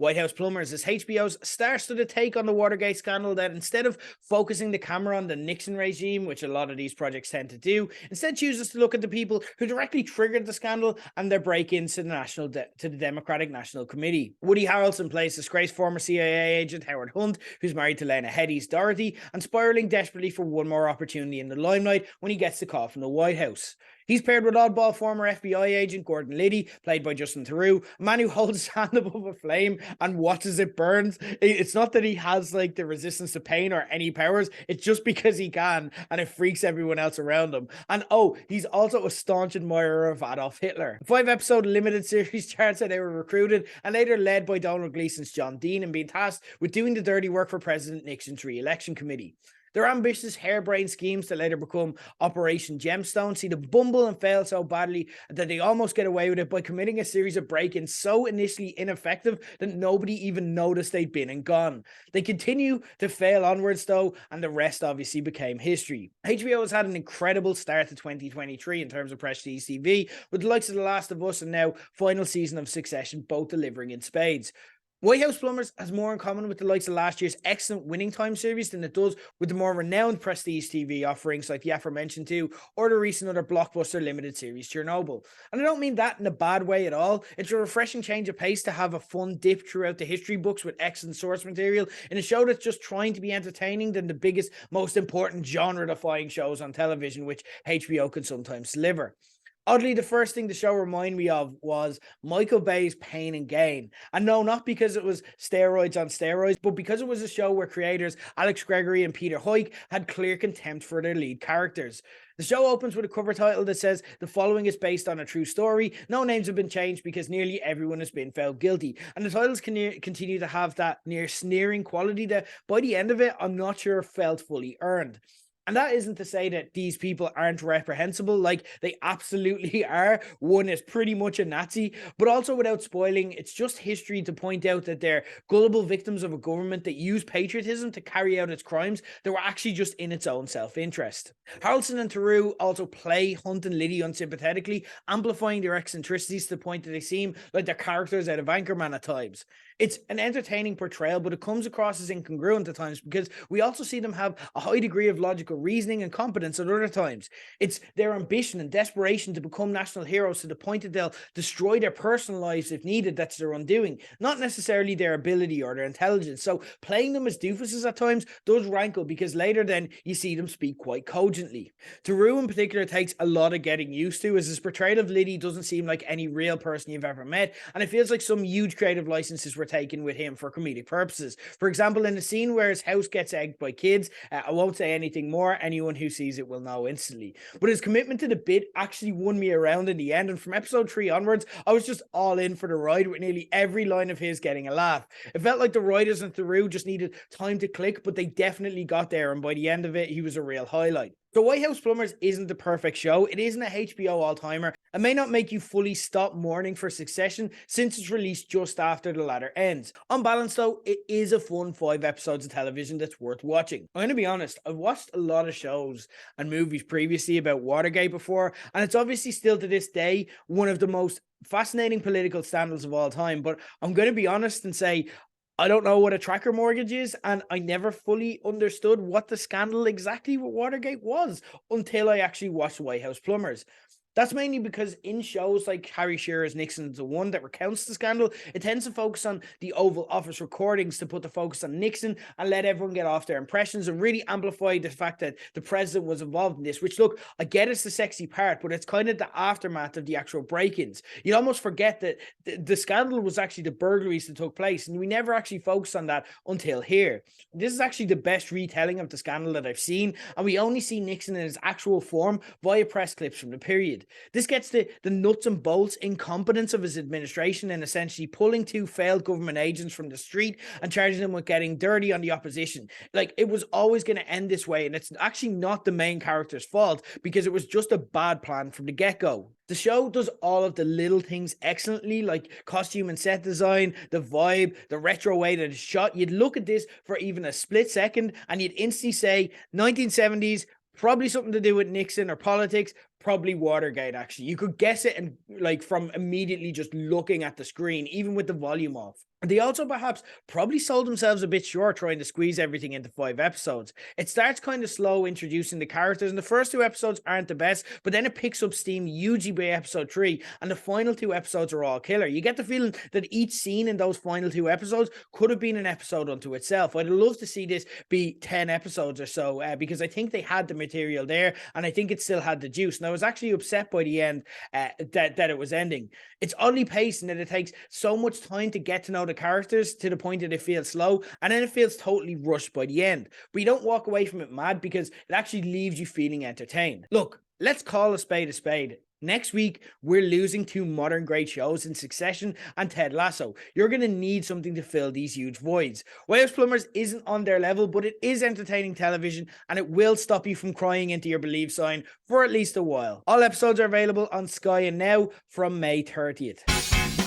White House Plumbers is HBO's star-studded take on the Watergate scandal that instead of focusing the camera on the Nixon regime, which a lot of these projects tend to do, instead chooses to look at the people who directly triggered the scandal and their break-ins to the Democratic National Committee. Woody Harrelson plays disgraced former CIA agent Howard Hunt, who's married to Lena Headey's Dorothy and spiraling desperately for one more opportunity in the limelight when he gets the call from the White House. He's paired with oddball former FBI agent Gordon Liddy, played by Justin Theroux, a man who holds his hand above a flame and watches it burn. It's not that he has like the resistance to pain or any powers, it's just because he can, and it freaks everyone else around him. And he's also a staunch admirer of Adolf Hitler. The 5-episode limited series charts how they were recruited and later led by Donald Gleason's John Dean and being tasked with doing the dirty work for President Nixon's re-election committee. Their ambitious, harebrained schemes that later become Operation Gemstone see them bumble and fail so badly that they almost get away with it by committing a series of break-ins so initially ineffective that nobody even noticed they'd been and gone. They continue to fail onwards though, and the rest obviously became history. HBO has had an incredible start to 2023 in terms of prestige TV, with the likes of The Last of Us and now final season of Succession both delivering in spades. White House Plumbers has more in common with the likes of last year's excellent Winning Time series than it does with the more renowned prestige TV offerings like the aforementioned two or the recent other blockbuster limited series Chernobyl. And I don't mean that in a bad way at all. It's a refreshing change of pace to have a fun dip throughout the history books with excellent source material in a show that's just trying to be entertaining than the biggest, most important genre-defying shows on television, which HBO can sometimes deliver. Oddly, the first thing the show reminded me of was Michael Bay's Pain and Gain. And no, not because it was steroids on steroids, but because it was a show where creators Alex Gregory and Peter Hoyk had clear contempt for their lead characters. The show opens with a cover title that says the following is based on a true story. No names have been changed because nearly everyone has been found guilty. And the titles continue to have that near sneering quality that by the end of it, I'm not sure felt fully earned. And that isn't to say that these people aren't reprehensible, like they absolutely are. One is pretty much a Nazi, but also without spoiling, it's just history to point out that they're gullible victims of a government that used patriotism to carry out its crimes that were actually just in its own self-interest. Harrelson and Theroux also play Hunt and Liddy unsympathetically, amplifying their eccentricities to the point that they seem like they're characters out of Anchorman at times. It's an entertaining portrayal, but it comes across as incongruent at times because we also see them have a high degree of logical reasoning and competence at other times. It's their ambition and desperation to become national heroes to the point that they'll destroy their personal lives if needed that's their undoing, not necessarily their ability or their intelligence. So playing them as doofuses at times does rankle because later then you see them speak quite cogently. Theroux in particular takes a lot of getting used to, as his portrayal of Liddy doesn't seem like any real person you've ever met, and it feels like some huge creative licenses were taken with him for comedic purposes. For example, in the scene where his house gets egged by kids, I won't say anything more, anyone who sees it will know instantly. But his commitment to the bit actually won me around in the end, and from episode 3 onwards, I was just all in for the ride with nearly every line of his getting a laugh. It felt like the writers and Theroux just needed time to click, but they definitely got there, and by the end of it, he was a real highlight. The White House Plumbers isn't the perfect show. It isn't a HBO all-timer. It may not make you fully stop mourning for Succession since it's released just after the latter ends. On balance though, it is a fun 5 episodes of television that's worth watching. I'm going to be honest, I've watched a lot of shows and movies previously about Watergate before, and it's obviously still to this day one of the most fascinating political scandals of all time, but I'm going to be honest and say I don't know what a tracker mortgage is, and I never fully understood what the scandal exactly with Watergate was until I actually watched White House Plumbers. That's mainly because in shows like Harry Shearer's Nixon's the One that recounts the scandal, it tends to focus on the Oval Office recordings to put the focus on Nixon and let everyone get off their impressions and really amplify the fact that the president was involved in this, which, look, I get it's the sexy part, but it's kind of the aftermath of the actual break-ins. You'd almost forget that the scandal was actually the burglaries that took place, and we never actually focused on that until here. This is actually the best retelling of the scandal that I've seen, and we only see Nixon in his actual form via press clips from the period. This gets the nuts and bolts incompetence of his administration and essentially pulling 2 failed government agents from the street and charging them with getting dirty on the opposition. Like, it was always going to end this way, and it's actually not the main character's fault because it was just a bad plan from the get-go. The show does all of the little things excellently, like costume and set design, the vibe, the retro way that it's shot. You'd look at this for even a split second and you'd instantly say 1970s, probably something to do with Nixon or politics, Probably Watergate, actually. You could guess it and like from immediately just looking at the screen, even with the volume off. They also perhaps probably sold themselves a bit short trying to squeeze everything into 5 episodes. It starts kind of slow introducing the characters, and the first 2 episodes aren't the best, but then it picks up steam hugely by episode 3, and the final 2 episodes are all killer. You get the feeling that each scene in those final 2 episodes could have been an episode unto itself. I'd love to see this be 10 episodes or so, because I think they had the material there, and I think it still had the juice. And I was actually upset by the end that it was ending. It's oddly paced, and that it takes so much time to get to know the characters to the point that it feels slow, and then it feels totally rushed by the end. But you don't walk away from it mad, because it actually leaves you feeling entertained. Look, let's call a spade a spade. Next week, we're losing 2 modern great shows in Succession and Ted Lasso. You're going to need something to fill these huge voids. House Plumbers isn't on their level, but it is entertaining television, and it will stop you from crying into your believe sign for at least a while. All episodes are available on Sky and Now from May 30th.